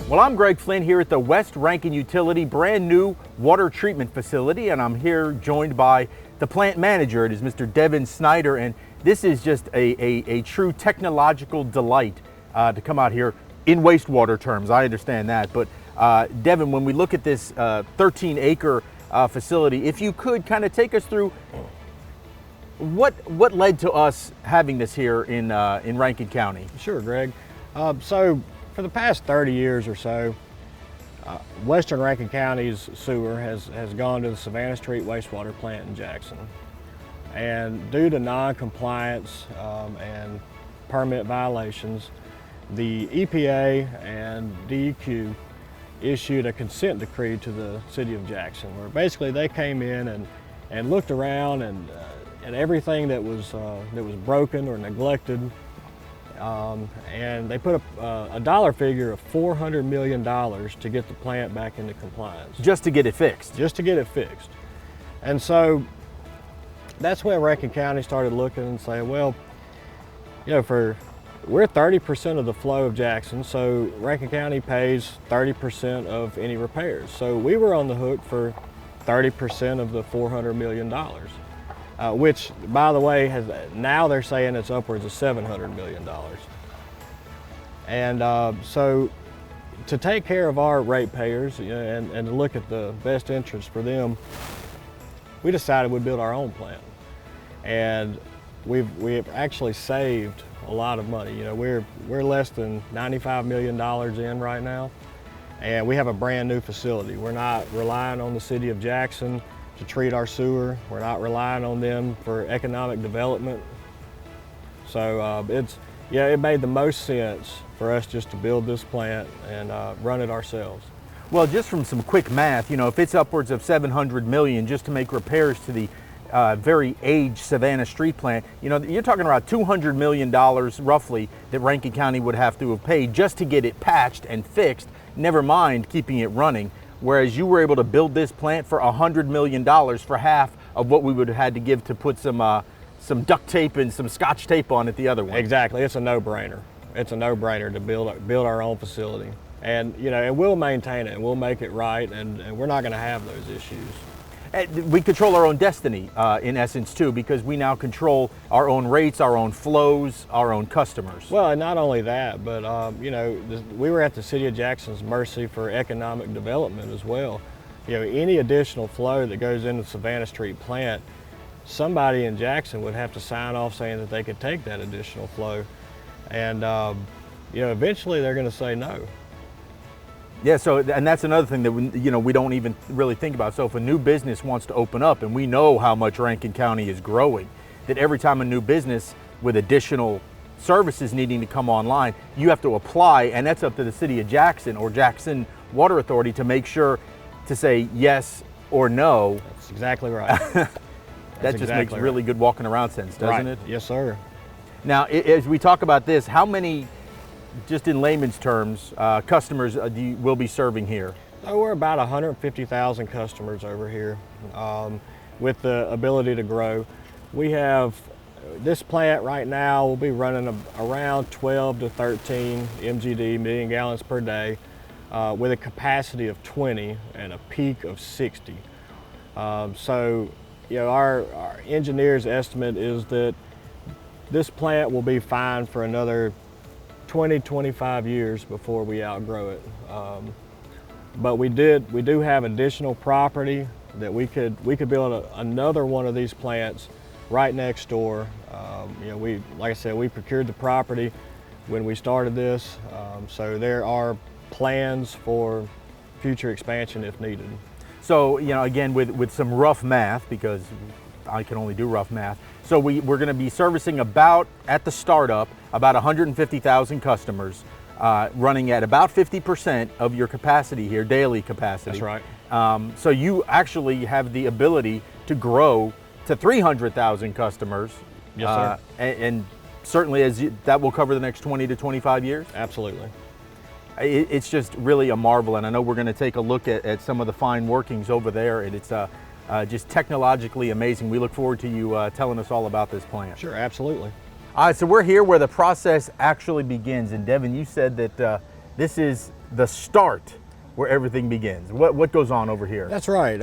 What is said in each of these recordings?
Well, I'm Greg Flynn here at the West Rankin Utility brand new water treatment facility, and I'm here joined by the plant manager. It is Mr. Devon Snyder, and this is just a true technological delight to come out here in wastewater terms. I understand that, but Devon, when we look at this 13-acre facility, if you could kind of take us through what led to us having this here in Rankin County. Sure, Greg. So for the past 30 years or so, Western Rankin County's sewer has gone to the Savannah Street wastewater plant in Jackson. And due to non-compliance and permit violations, the EPA and DEQ issued a consent decree to the city of Jackson, where basically they came in and looked around and everything that was broken or neglected, and they put a dollar figure of $400 million to get the plant back into compliance. Just to get it fixed? Just to get it fixed. And so that's when Rankin County started looking and saying, well, you know, we're 30% of the flow of Jackson, so Rankin County pays 30% of any repairs. So we were on the hook for 30% of the $400 million. Which, by the way, now they're saying it's upwards of $700 million. And so to take care of our ratepayers, you know, and to look at the best interest for them, we decided we'd build our own plant. And we've actually saved a lot of money. You know, we're less than $95 million in right now, and we have a brand new facility. We're not relying on the city of Jackson to treat our sewer. We're not relying on them for economic development. So it made the most sense for us just to build this plant and run it ourselves. Well, just from some quick math, you know, if it's upwards of $700 million just to make repairs to the very aged Savannah Street plant, you know, you're talking about $200 million roughly that Rankin County would have to have paid just to get it patched and fixed, never mind keeping it running. Whereas you were able to build this plant for $100 million for half of what we would have had to give to put some duct tape and some scotch tape on it the other one. Exactly, it's a no-brainer. It's a no-brainer to build our own facility. And, you know, and we'll maintain it and we'll make it right, and we're not gonna have those issues. We control our own destiny, in essence, too, because we now control our own rates, our own flows, our own customers. Well, and not only that, but you know, we were at the city of Jackson's mercy for economic development as well. You know, any additional flow that goes into the Savannah Street plant, somebody in Jackson would have to sign off saying that they could take that additional flow. And you know, eventually they're gonna say no. Yeah, so, and that's another thing that we don't even really think about. So if a new business wants to open up, and we know how much Rankin County is growing, that every time a new business with additional services needing to come online, you have to apply, and that's up to the city of Jackson or Jackson Water Authority to make sure to say yes or no. That's exactly right. That just makes really good walking around sense, doesn't it? Yes, sir. Now, as we talk about this, how many, just in layman's terms, customers will be serving here? We're about 150,000 customers over here, with the ability to grow. We have this plant right now will be running around 12 to 13 MGD, million gallons per day, with a capacity of 20 and a peak of 60. So, you know, our engineer's estimate is that this plant will be fine for another 20-25 years before we outgrow it. But we do have additional property that we could build another one of these plants right next door. You know, like I said, we procured the property when we started this, so there are plans for future expansion if needed. So, you know, again, with some rough math, because I can only do rough math. So we're going to be servicing at the startup, about 150,000 customers, running at about 50% of your capacity here, daily capacity. That's right. So you actually have the ability to grow to 300,000 customers. Yes, sir. And certainly that will cover the next 20 to 25 years? Absolutely. It's just really a marvel, and I know we're going to take a look at some of the fine workings over there, and it's just technologically amazing. We look forward to you telling us all about this plant. Sure, absolutely. All right, so we're here where the process actually begins. And Devon, you said that this is the start where everything begins. What goes on over here? That's right.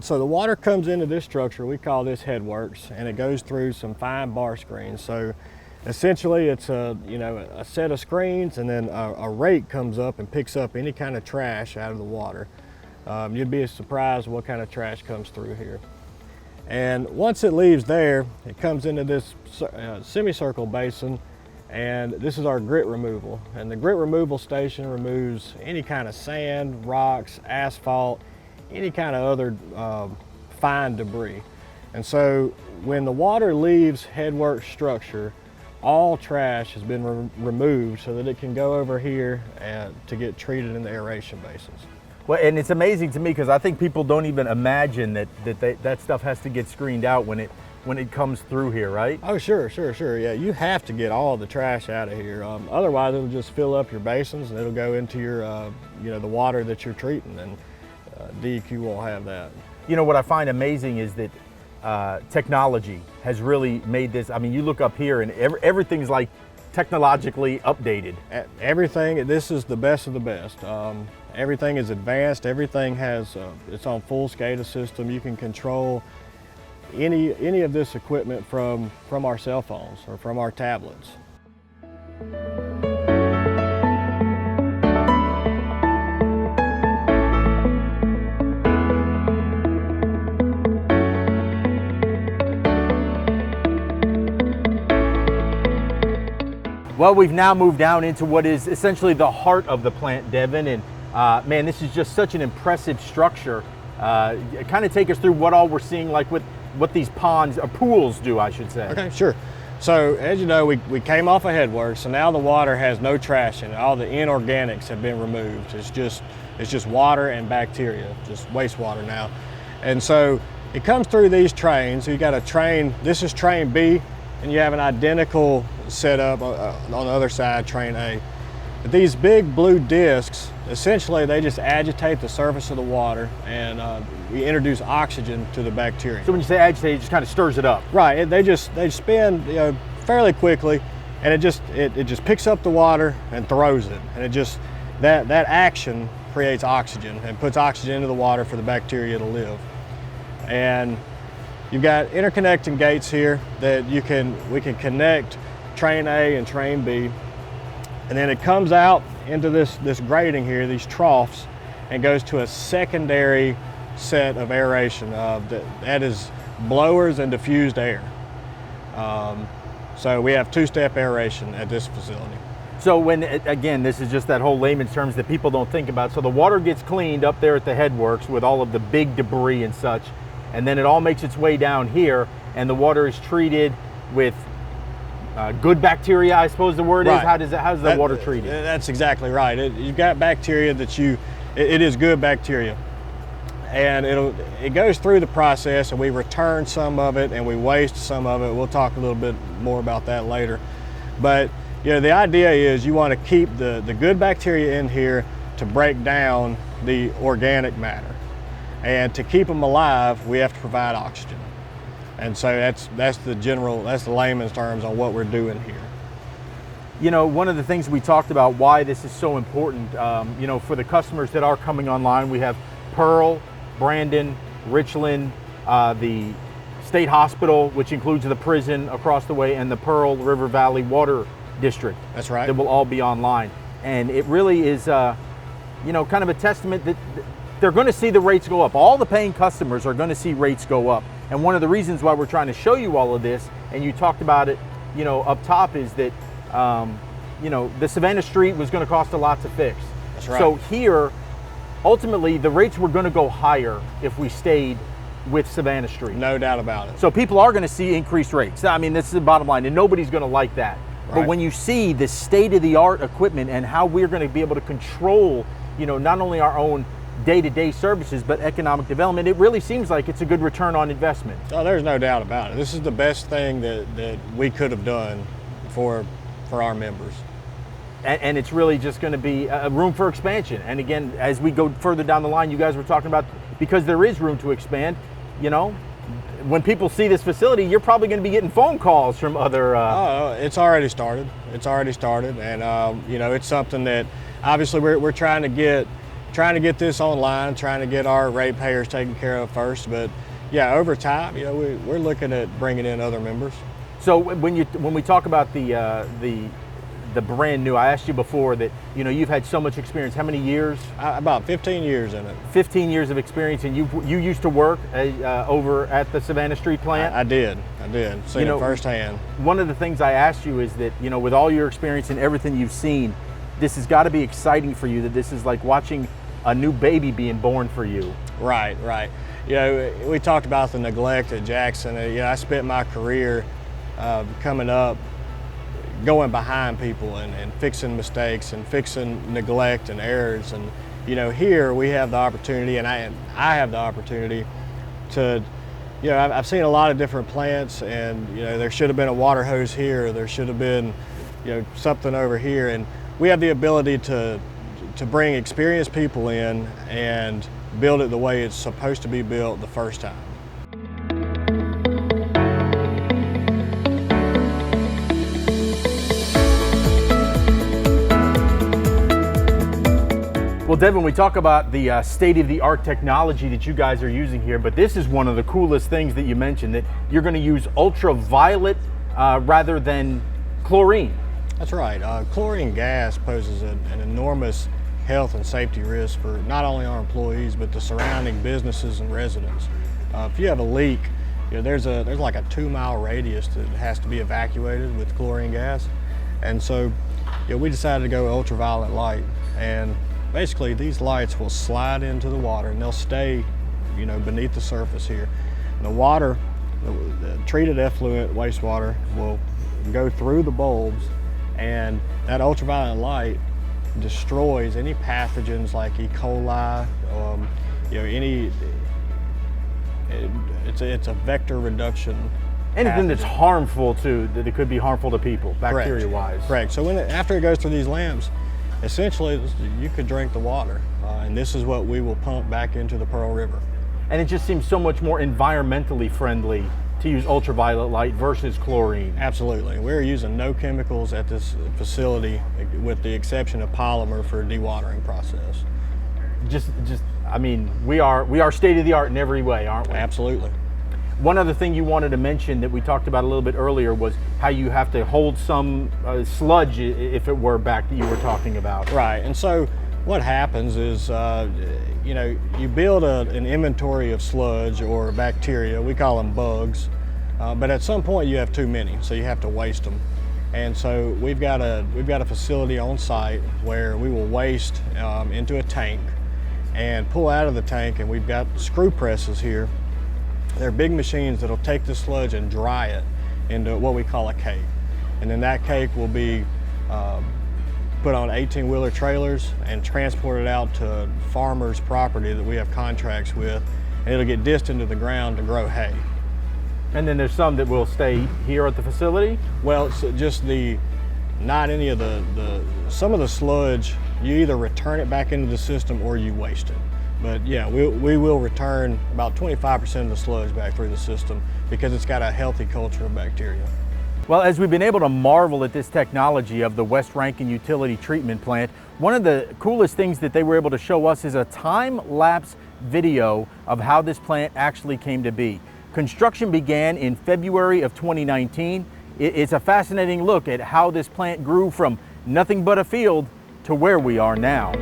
So the water comes into this structure. We call this Headworks, and it goes through some fine bar screens. So essentially, it's a set of screens, and then a rake comes up and picks up any kind of trash out of the water. You'd be surprised what kind of trash comes through here. And once it leaves there, it comes into this semicircle basin, and this is our grit removal. And the grit removal station removes any kind of sand, rocks, asphalt, any kind of other fine debris. And so when the water leaves Headworks structure, all trash has been removed so that it can go over here to get treated in the aeration basins. Well, and it's amazing to me because I think people don't even imagine that stuff has to get screened out when it comes through here, right? Oh, sure. Yeah, you have to get all the trash out of here. Otherwise, it'll just fill up your basins and it'll go into your, the water that you're treating, and DEQ won't have that. You know, what I find amazing is that technology has really made this. I mean, you look up here and everything's like technologically updated. Everything, this is the best of the best. Everything is advanced. Everything has its own full SCADA system. You can control any of this equipment from our cell phones or from our tablets. Well, we've now moved down into what is essentially the heart of the plant, Devon, and man, this is just such an impressive structure. Kind of take us through what all we're seeing, like with what these ponds or pools do, I should say. Okay, sure. So as you know, we came off of Headworks, so now the water has no trash in it. All the inorganics have been removed. It's just water and bacteria, just wastewater now. And so it comes through these trains. So you got a train, this is train B, and you have an identical setup on the other side, train A. But these big blue discs, essentially they just agitate the surface of the water, and we introduce oxygen to the bacteria. So when you say agitate, it just kind of stirs it up. Right, they spin fairly quickly, and it just picks up the water and throws it. And it just, that action creates oxygen and puts oxygen into the water for the bacteria to live. And you've got interconnecting gates here that we can connect train A and train B. And then it comes out into this grating here, these troughs, and goes to a secondary set of aeration. That is blowers and diffused air. So we have two-step aeration at this facility. So again, this is just that whole layman's terms that people don't think about. So the water gets cleaned up there at the Headworks with all of the big debris and such, and then it all makes its way down here, and the water is treated with good bacteria, I suppose the word right. is. How's the water treated? That's exactly right. You've got bacteria that it is good bacteria. And it goes through the process, and we return some of it and we waste some of it. We'll talk a little bit more about that later. But the idea is you want to keep the good bacteria in here to break down the organic matter. And to keep them alive, we have to provide oxygen. And so that's the layman's terms on what we're doing here. You know, one of the things we talked about why this is so important, for the customers that are coming online, we have Pearl, Brandon, Richland, the State Hospital, which includes the prison across the way, and the Pearl River Valley Water District. That's right. That will all be online. And it really is, kind of a testament that they're going to see the rates go up. All the paying customers are going to see rates go up. And one of the reasons why we're trying to show you all of this, and you talked about it, up top, is that, the Savannah Street was going to cost a lot to fix. That's right. So here, ultimately, the rates were going to go higher if we stayed with Savannah Street. No doubt about it. So people are going to see increased rates. I mean, this is the bottom line, and nobody's going to like that. Right. But when you see the state-of-the-art equipment and how we're going to be able to control, not only our own day-to-day services, but economic development, it really seems like it's a good return on investment. Oh, there's no doubt about it. This is the best thing that we could have done for our members. And it's really just going to be a room for expansion. And again, as we go further down the line, you guys were talking about, because there is room to expand, when people see this facility, you're probably going to be getting phone calls from other... It's already started. And, it's something that obviously we're trying to get this online, trying to get our ratepayers taken care of first. But yeah, over time, we're looking at bringing in other members. So when we talk about the brand new, I asked you before that you've had so much experience. How many years? About 15 years in it. 15 years of experience, and you used to work over at the Savannah Street plant. I did. Seen it firsthand. One of the things I asked you is that with all your experience and everything you've seen, this has got to be exciting for you. That this is like watching a new baby being born for you. Right. We talked about the neglect at Jackson. I spent my career coming up, going behind people and fixing mistakes and fixing neglect and errors. And here we have the opportunity, and I have the opportunity to, I've seen a lot of different plants, and there should have been a water hose here, there should have been something over here, and we have the ability to bring experienced people in and build it the way it's supposed to be built the first time. Well, Devon, we talk about the state-of-the-art technology that you guys are using here, but this is one of the coolest things that you mentioned, that you're going to use ultraviolet rather than chlorine. That's right. Chlorine gas poses an enormous health and safety risk for not only our employees, but the surrounding businesses and residents. If you have a leak, there's like a 2-mile radius that has to be evacuated with chlorine gas. And so we decided to go ultraviolet light. And basically, these lights will slide into the water and they'll stay, beneath the surface here. And the water, the treated effluent wastewater, will go through the bulbs, and that ultraviolet light destroys any pathogens like E. coli, it's a vector reduction. Anything pathogen. that's harmful that it could be harmful to people, bacteria-wise. Correct. So after it goes through these lamps, essentially, you could drink the water, and this is what we will pump back into the Pearl River. And it just seems so much more environmentally friendly to use ultraviolet light versus chlorine. Absolutely. We're using no chemicals at this facility, with the exception of polymer for dewatering process. We are state-of-the-art in every way, aren't we? Absolutely. One other thing you wanted to mention that we talked about a little bit earlier was how you have to hold some sludge, if it were back, that you were talking about. Right, and so what happens is, you build an inventory of sludge or bacteria, we call them bugs, but at some point you have too many, so you have to waste them. And so we've got a facility on site where we will waste into a tank and pull out of the tank, and we've got screw presses here. They're big machines that'll take the sludge and dry it into what we call a cake. And then that cake will be put on 18-wheeler trailers and transported out to farmers' property that we have contracts with, and it'll get dissed into the ground to grow hay. And then there's some that will stay here at the facility? Well, it's just not any of some of the sludge, you either return it back into the system or you waste it. But yeah, we will return about 25% of the sludge back through the system because it's got a healthy culture of bacteria. Well, as we've been able to marvel at this technology of the West Rankin Utility Treatment Plant, one of the coolest things that they were able to show us is a time-lapse video of how this plant actually came to be. Construction began in February of 2019. It's a fascinating look at how this plant grew from nothing but a field to where we are now.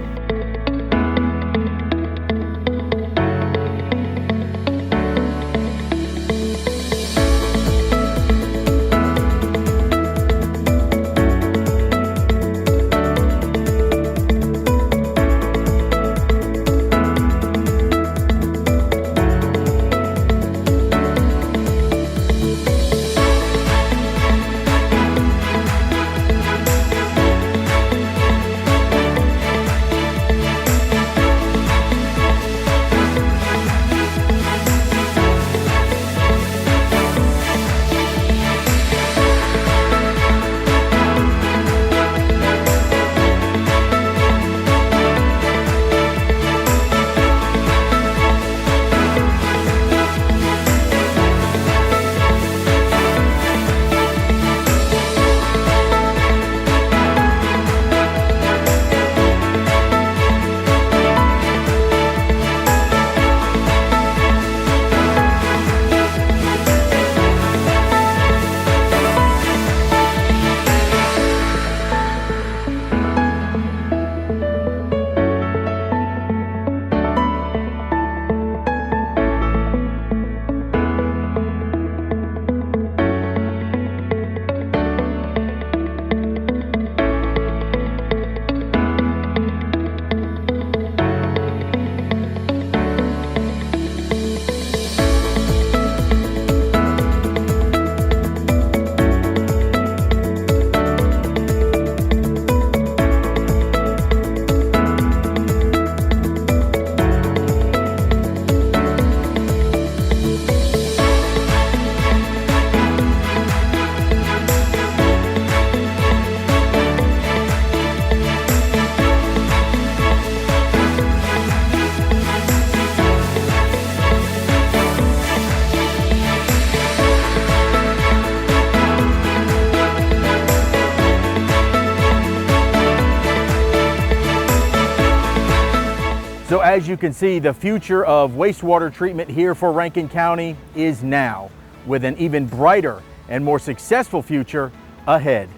as you can see, the future of wastewater treatment here for Rankin County is now, with an even brighter and more successful future ahead.